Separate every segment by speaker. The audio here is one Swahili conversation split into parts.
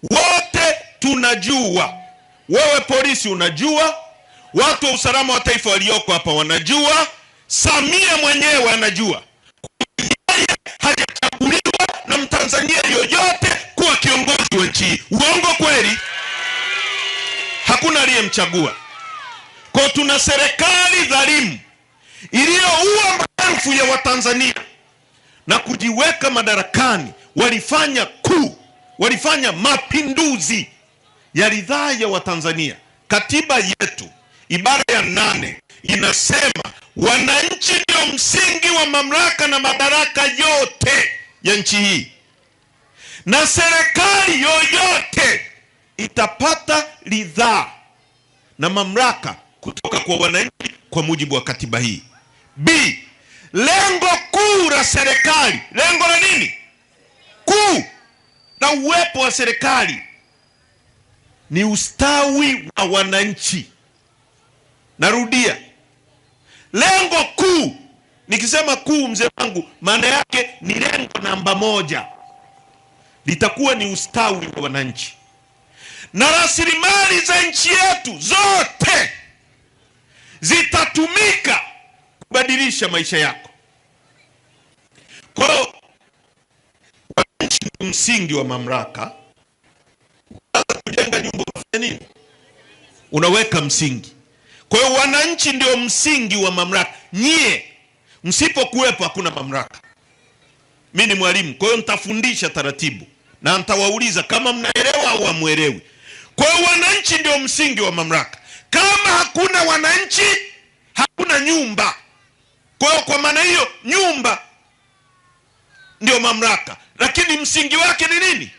Speaker 1: Wote tunajua, wewe polisi unajua, watu wa usalama wa taifa walioko hapa wanajua, Samia mwenyewe anajua. Hajachaguliwa na Mtanzania yoyote kuwa kiongozi wa nchi. Uongo kweli? Hakuna aliyemchagua. Kwa tuna serikali dhalimu iliyoua maelfu ya Watanzania na kujiweka madarakani. Walifanya mapinduzi ya ridhaa ya Watanzania. Katiba yetu ibara ya 8 inasema wananchi ndio msingi wa mamlaka na madaraka yote ya nchi hii, na serikali yoyote itapata ridhaa na mamlaka kutoka kwa wananchi kwa mujibu wa katiba hii. B, lengo kuu la serikali, lengo la nini kuu na uwepo wa serikali ni ustawi wa wananchi. Narudia, lengo kuu. Nikisema kuu, mzee wangu, maana yake ni lengo namba 1 litakuwa ni ustawi wa wananchi, na rasilimali za nchi yetu zote zitatumika kubadilisha maisha yako. Kwa wananchi ni msingi wa mamlaka. Kujenga nyumba unafanya nini? Unaweka msingi. Kwa hiyo wananchi ndio msingi wa mamlaka. Nyie msipokuwepo hakuna mamlaka. Mimi ni mwalimu, kwa hiyo nitafundisha taratibu na nitawauliza kama mnaelewa au hamuelewi. Kwa hiyo wananchi ndio msingi wa mamlaka. Kama hakuna wananchi, hakuna nyumba. Kwa hiyo kwa maana hiyo nyumba ndio mamlaka, lakini msingi wake ni nini?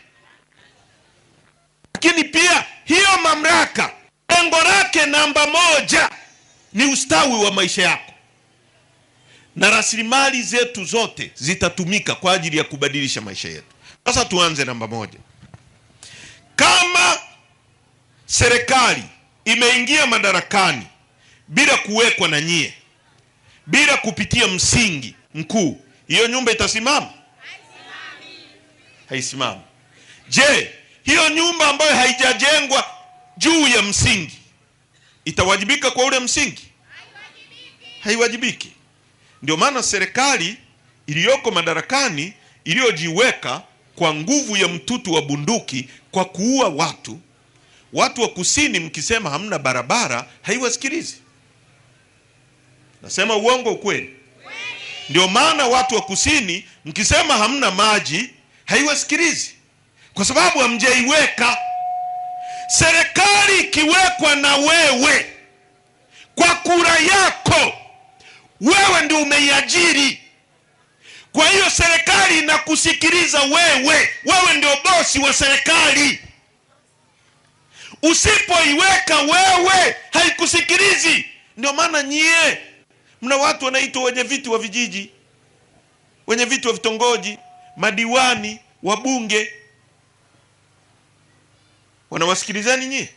Speaker 1: Lakini pia hiyo mamlaka lengo lake namba 1 ni ustawi wa maisha yako, na rasilimali zetu zote zitatumika kwa ajili ya kubadilisha maisha yetu. Sasa tuanze namba 1. Kama serikali imeingia madarakani bila kuwekwa na nyie, bila kupitia msingi mkuu, hiyo nyumba itasimama? Haisimami. Je, hiyo nyumba ambayo haijajengwa juu ya msingi itawajibika kwa ule msingi? Haiwajibiki. Ndio maana serikali iliyoko madarakani iliyojiweka kwa nguvu ya mtutu wa bunduki, kwa kuua watu wa kusini, mkisema hamna barabara haiwasikilizi. Nasema uongo ukweli? Ndio maana watu wa kusini mkisema hamna maji haiwasikilizi, kwa sababu hamjaiweka. Serikali ikiwekwa na wewe kwa kura yako, wewe ndio umeiajiri. Kwa hiyo serikali inakusikiliza wewe ndio bosi wa serikali. Usipoiweka wewe, haikusikilizi. Ndio maana nyie mna watu wanaitwa wenye viti wa vijiji, wenye viti wa vitongoji, madiwani, wabunge. Wanawasikilizani nyie?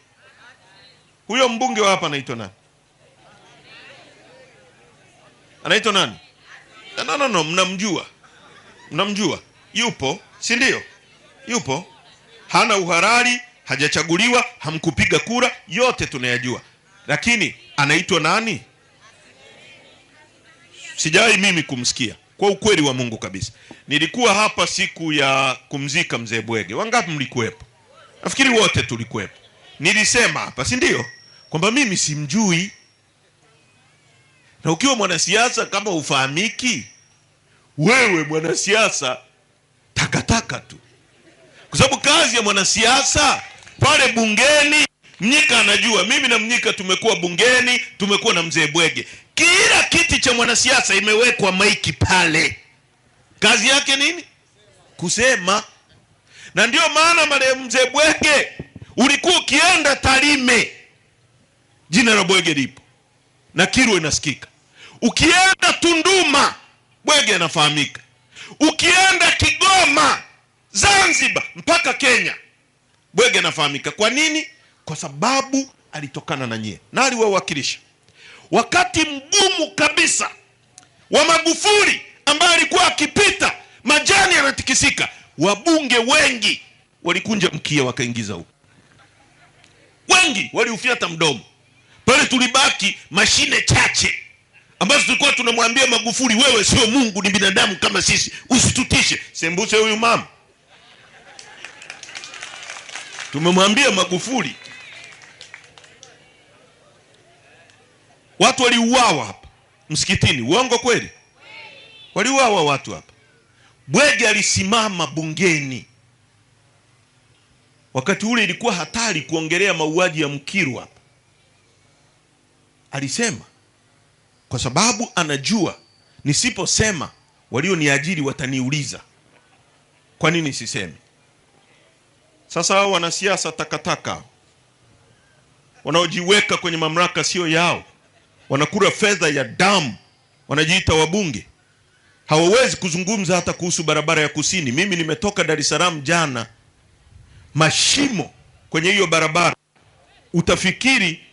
Speaker 1: Huyo mbunge wa hapa anaitwa nani? Anaitwa nani? No, mnamjua. Yupo, si ndio? Yupo. Hana uhalali, hajachaguliwa, hamkupiga kura, yote tunayajua. Lakini anaitwa nani? Sijawahi mimi kumsikia, kwa ukweli wa Mungu kabisa. Nilikuwa hapa siku ya kumzika mzee Bwege. Wangapi mlikuwepo? Nafikiri wote tulikuwepo. Nilisema hapa, si ndio, kwamba mimi simjui. Na ukiwa mwanasiasa kama ufahamiki, wewe mwanasiasa takataka tu. Kwa sababu kazi ya mwanasiasa pale bungeni, Mnyika anajua, mimi na Mnyika tumekuwa bungeni, tumekuwa na mzee Bwege. Kila kiti cha mwanasiasa imewekwa maiki pale. Kazi yake nini? Kusema. Na ndio maana marehemu mzee Bwege, ulikuwa ukienda Tarime, jina la Bwege lipo na Kilwa inasikika. Ukienda Tunduma, Bwege anafahamika. Ukienda Kigoma, Zanzibar, mpaka Kenya, Bwege anafahamika. Kwa nini? Kwa sababu alitokana na nyie na aliwawakilisha. Wakati mgumu kabisa wa Magufuli, ambaye alikuwa akipita majani yanatikisika, wabunge wengi walikunja mkia wakaingiza huko. Wengi waliufiata mdomo. Pale tulibaki mashine chache ambazo tulikuwa tunamwambia Magufuli, wewe sio Mungu, ni binadamu kama sisi, usitutishe. Sembuse huyu mama. Tumemwambia Magufuli. Watu waliuawa hapa msikitini, uongo kweli? Waliuawa watu hapa. Bwege alisimama bungeni. Wakati ule ilikuwa hatari kuongelea mauaji ya Mkiru hapa. Alisema kwa sababu anajua nisiposema walioniajiri wataniuliza. Kwa nini sisemi? Sasa hao wanasiasa takataka wanaojiweka kwenye mamlaka sio yao, wanakula fedha ya damu, wanajiita wabunge, hawawezi kuzungumza hata kuhusu barabara ya kusini. Mimi nimetoka Dar es Salaam jana, mashimo kwenye hiyo barabara utafikiri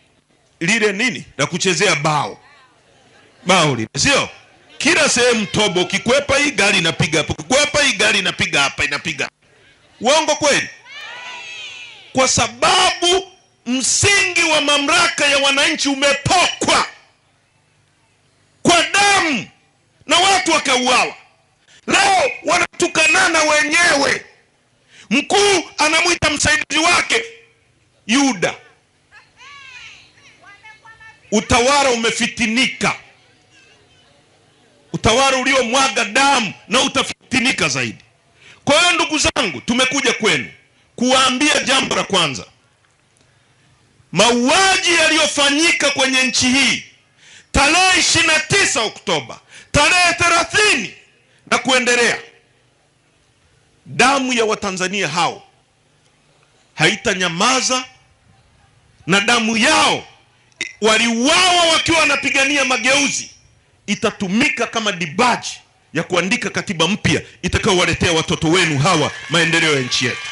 Speaker 1: lile nini la kuchezea bao lile, sio? Kila sehemu tobo, kikwepa hii gari inapiga hapo, kikwepa hii gari inapiga hapa, inapiga. Uongo kweli? Kwa sababu msingi wa mamlaka ya wananchi umepokwa kwa damu na watu wakauawa. Leo wanatukanana wenyewe. Mkuu anamuita msaidizi wake Yuda. Utawala umefitinika. Utawala uliomwaga damu na utafitinika zaidi. Kwa hiyo ndugu zangu, tumekuja kwenu kuwaambia jambo la kwanza. Mauaji yaliyofanyika kwenye nchi hii tarehe 29 Oktoba, tarehe 30 na kuendelea, damu ya Watanzania hao haitanyamaza, na damu yao waliuawa wakiwa wanapigania mageuzi itatumika kama dibaji ya kuandika katiba mpya itakayowaletea watoto wenu hawa maendeleo ya nchi yetu.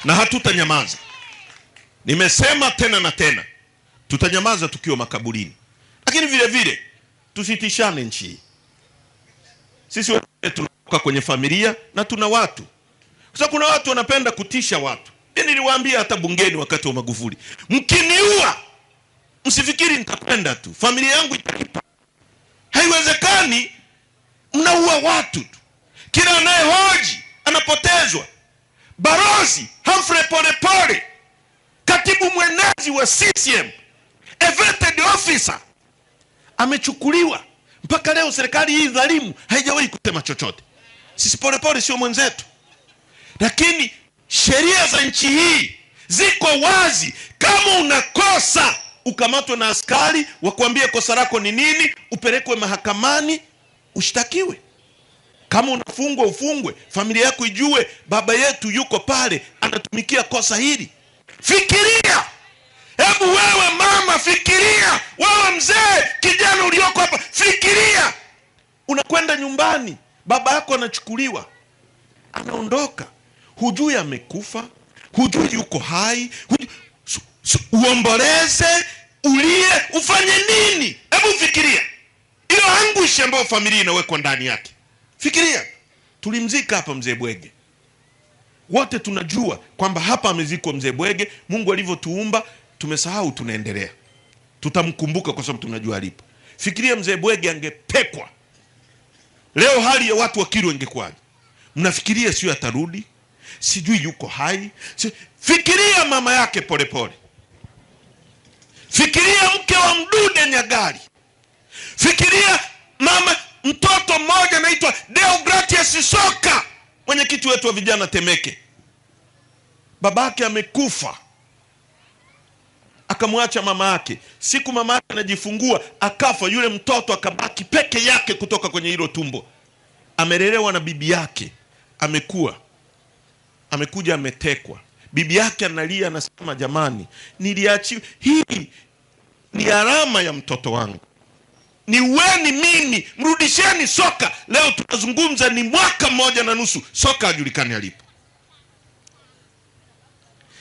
Speaker 1: Na hatutanyamaza. Nimesema tena na tena, tutanyamaza tukiwa makaburini. Lakini vile vile tusitishane nchi hii. Sisi wote tunatoka kwenye familia na tuna watu. Kwa sababu kuna watu wanapenda kutisha watu. Niliwaambia hata bungeni wakati wa Magufuli, mkiniua msifikiri nitakwenda tu, familia yangu italipa. Haiwezekani mnaua watu tu. Kila anayehoji anapotezwa. Balozi Humphrey Polepole, katibu mwenezi wa CCM, elected officer, amechukuliwa. Mpaka leo serikali hii dhalimu haijawahi kusema chochote. Sisi Polepole sio mwenzetu. Lakini sheria za nchi hii ziko wazi. Kama unakosa, ukamatwe na askari, wakuambie kosa lako ni nini, upelekwe mahakamani, ushtakiwe. Kama unafungwa, ufungwe, familia yako ijue baba yetu yuko pale anatumikia kosa hili. Fikiria. Hebu wewe mama fikiria. Wewe mzee, kijana ulioko hapa fikiria. Unakwenda nyumbani, baba yako anachukuliwa, anaondoka. Hujui amekufa, hujui yuko hai, uomboleze, ulie, ufanye nini? Hebu fikiria. Ile anguish ambayo familia inawekwa ndani yake. Fikiria. Tulimzika hapa mzee Bwege. Wote tunajua kwamba hapa amezikwa mzee Bwege. Mungu alivyotuumba, tumesahau, tunaendelea. Tutamkumbuka kwa sababu tunajua alipo. Fikiria mzee Bwege angepekwa. Leo hali ya watu wa Kilwa ingekuwaje? Mnafikiria sio atarudi? Sijui yuko hai. Fikiria mama yake Polepole. Fikiria mke wa Mdude Nyagali. Fikiria mama, mtoto mmoja anaitwa Deogratius Soka, mwenyekiti wetu wa vijana Temeke. Babake amekufa, akamwacha mama yake. Siku mama yake anajifungua akafa, yule mtoto akabaki peke yake kutoka kwenye hilo tumbo. Amelelewa na bibi yake, amekuwa, amekuja ametekwa. Bibi yake analia, anasema jamani, niliachiwa. Hii ni alama ya mtoto wangu. Ni weni mimi, mrudisheni Soka. Leo tunazungumza ni 1.5 mwaka, Soka hajulikani alipo.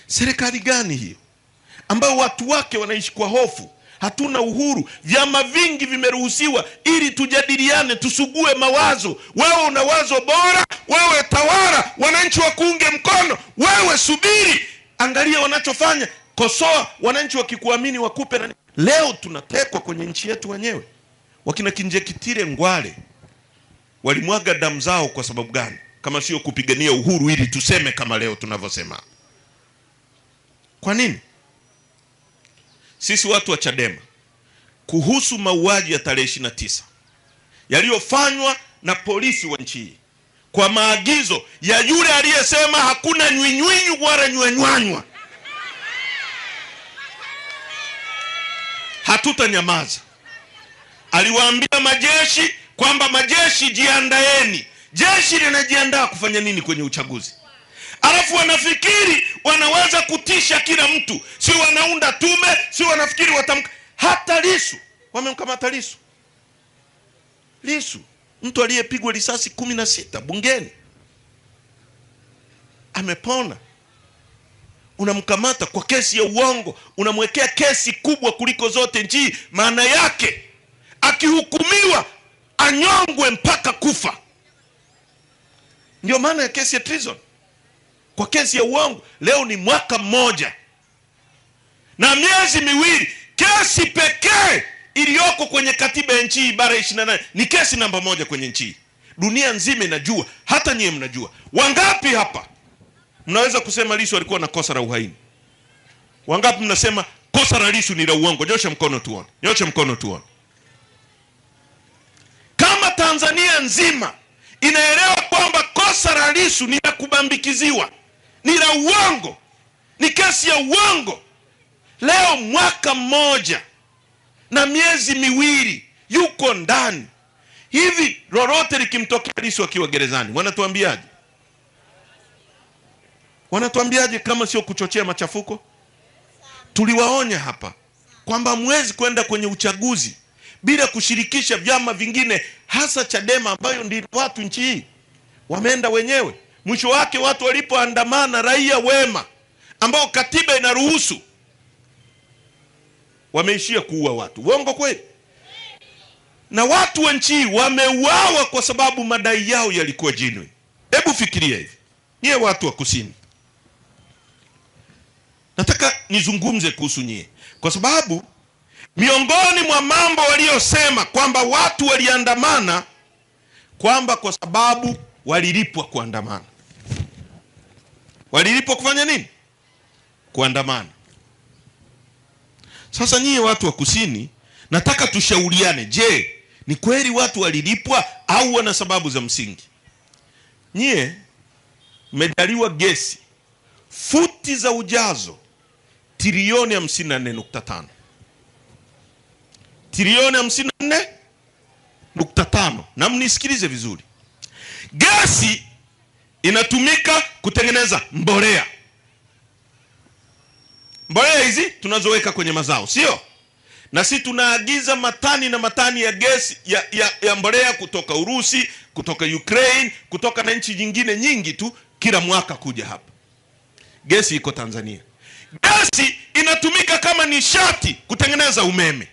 Speaker 1: Serikali gani hiyo ambao watu wake wanaishi kwa hofu? Hatuna uhuru. Vyama vingi vimeruhusiwa ili tujadiliane, tusugue mawazo. Wewe una wazo bora, wewe tawala, wananchi wakuunge mkono, wewe subiri, angalia wanachofanya, kosoa, wananchi wakikuamini wakupe nani. Leo tunatekwa kwenye nchi yetu wenyewe. Wakina Kinjekitile Ngwale walimwaga damu zao kwa sababu gani kama sio kupigania uhuru ili tuseme kama leo tunavyosema? Kwa nini? Sisi watu wa Chadema kuhusu mauaji ya tarehe 29 yaliyofanywa na polisi wa nchi hii kwa maagizo ya yule aliyesema hakuna nywinywi wala nywanywa, hatutanyamaza. Aliwaambia majeshi kwamba majeshi jiandaeni. Jeshi linajiandaa kufanya nini kwenye uchaguzi? Alafu wanafikiri wanaweza kutisha kila mtu, si wanaunda tume, si wanafikiri watamka. Hata Lissu wamemkamata. Lissu mtu aliyepigwa risasi 16 bungeni amepona, unamkamata kwa kesi ya uongo, unamwekea kesi kubwa kuliko zote nchi. Maana yake akihukumiwa anyongwe mpaka kufa. Ndio maana ya kesi ya treason, kwa kesi ya uongo. Leo ni mwaka mmoja na miezi miwili. Kesi pekee iliyoko kwenye katiba ya nchi ibara 28 ni kesi namba 1 kwenye nchi. Dunia nzima inajua, hata nyie mnajua. Wangapi hapa mnaweza kusema Lissu alikuwa na kosa la uhaini? Wangapi mnasema kosa la Lissu ni la uongo? Nyosha mkono tuone. Nyosha mkono tuone. Kama Tanzania nzima inaelewa kwamba kosa la Lissu ni la kubambikiziwa, ni la uongo, ni kesi ya uongo, leo mwaka mmoja na miezi miwili yuko ndani. Hivi lolote likimtokea Lissu akiwa gerezani, wanatuambiaje? Wanatuambiaje kama sio kuchochea machafuko? Tuliwaonya hapa kwamba mwezi kwenda kwenye uchaguzi bila kushirikisha vyama vingine, hasa Chadema ambayo ndio watu nchi hii. Wameenda wenyewe. Mwisho wake watu walipoandamana, raia wema ambao katiba inaruhusu, wameishia kuua watu. Uongo kweli? Na watu wa nchi wameuawa kwa sababu madai yao yalikuwa genuine. Hebu fikiria hivi, nyie watu wa kusini, nataka nizungumze kuhusu nyie, kwa sababu miongoni mwa mambo waliosema kwamba watu waliandamana kwamba kwa sababu walilipwa kuandamana. Walilipwa kufanya nini? Kuandamana. Sasa nyie watu wa kusini, nataka tushauriane. Je, ni kweli watu walilipwa au wana sababu za msingi? Nyie mmejaliwa gesi futi za ujazo trilioni 54.5. Trilioni 54.5. Na mnisikilize vizuri. Gesi inatumika kutengeneza mbolea. Mbolea hizi tunazoweka kwenye mazao, sio? Na sisi tunaagiza matani na matani ya gesi ya mbolea kutoka Urusi, kutoka Ukraine, kutoka na nchi nyingine nyingi tu kila mwaka kuja hapa. Gesi iko Tanzania. Gesi inatumika kama nishati kutengeneza umeme.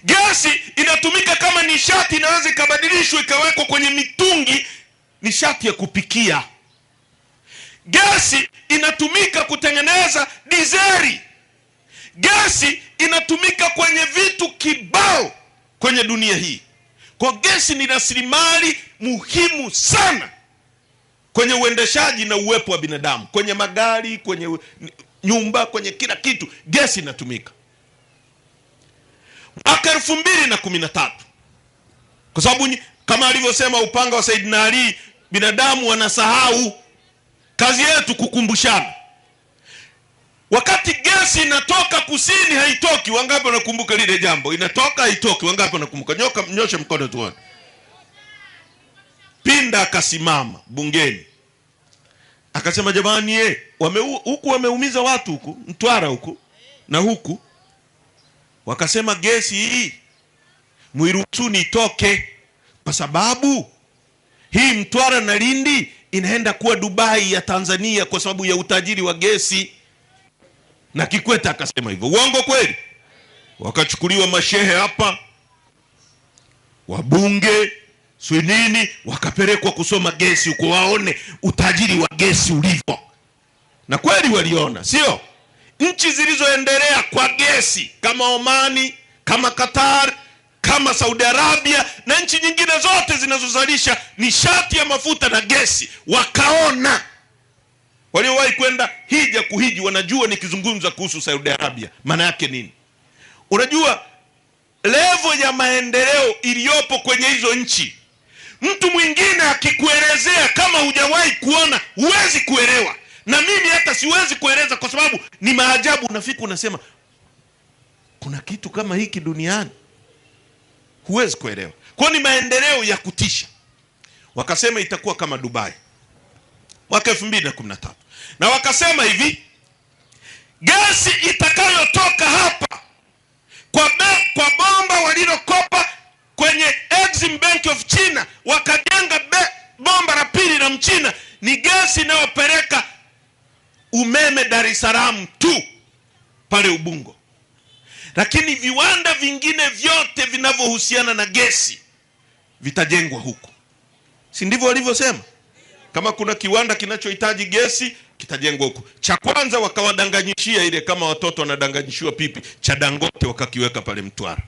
Speaker 1: Gesi inatumika kama nishati, inaweza ikabadilishwa ikawekwa kwenye mitungi, nishati ya kupikia. Gesi inatumika kutengeneza dizeli. Gesi inatumika kwenye vitu kibao kwenye dunia hii. Kwa gesi ni rasilimali muhimu sana kwenye uendeshaji na uwepo wa binadamu, kwenye magari, kwenye nyumba, kwenye kila kitu gesi inatumika. Mwaka 2013, kwa sababu kama alivyosema upanga wa Saidina Ali, binadamu wanasahau. Kazi yetu kukumbushana. Wakati gesi inatoka kusini haitoki, wangapi wanakumbuka lile jambo? Inatoka haitoki, wangapi wanakumbuka? Nyosha mkono tuone. Pinda akasimama bungeni akasema, jamani huku wameumiza watu, huku Mtwara huku na huku. Wakasema gesi hii muiruhusuni itoke, kwa sababu hii Mtwara na Lindi inaenda kuwa Dubai ya Tanzania kwa sababu ya utajiri wa gesi. Na Kikwete akasema hivyo. Uongo kweli? Wakachukuliwa mashehe hapa, wabunge, nini, wakapelekwa kusoma gesi huko waone utajiri wa gesi ulivyo. Na kweli waliona, sio? Nchi zilizoendelea kwa gesi kama Omani, kama Qatar, kama Saudi Arabia na nchi nyingine zote zinazozalisha nishati ya mafuta na gesi, wakaona. Waliowahi kwenda hija kuhiji wanajua nikizungumza kuhusu Saudi Arabia maana yake nini. Unajua level ya maendeleo iliyopo kwenye hizo nchi, mtu mwingine akikuelezea kama hujawahi kuona huwezi kuelewa. Na mimi hata siwezi kueleza kwa sababu ni maajabu. Unafika unasema kuna kitu kama hiki duniani, huwezi kuelewa. Kwa ni maendeleo ya kutisha. Wakasema itakuwa kama Dubai mwaka 2013, na wakasema hivi, gesi itakayotoka hapa kwa bomba walilokopa kwenye Exim Bank of China, wakajenga bomba la pili la Mchina, ni gesi inayopeleka umeme Dar es Salaam tu pale Ubungo. Lakini viwanda vingine vyote vinavyohusiana na gesi vitajengwa huko. Si ndivyo walivyosema? Kama kuna kiwanda kinachohitaji gesi kitajengwa huko. Cha kwanza wakawadanganyishia ile, kama watoto wanadanganyishiwa pipi, cha Dangote wakakiweka pale Mtwara.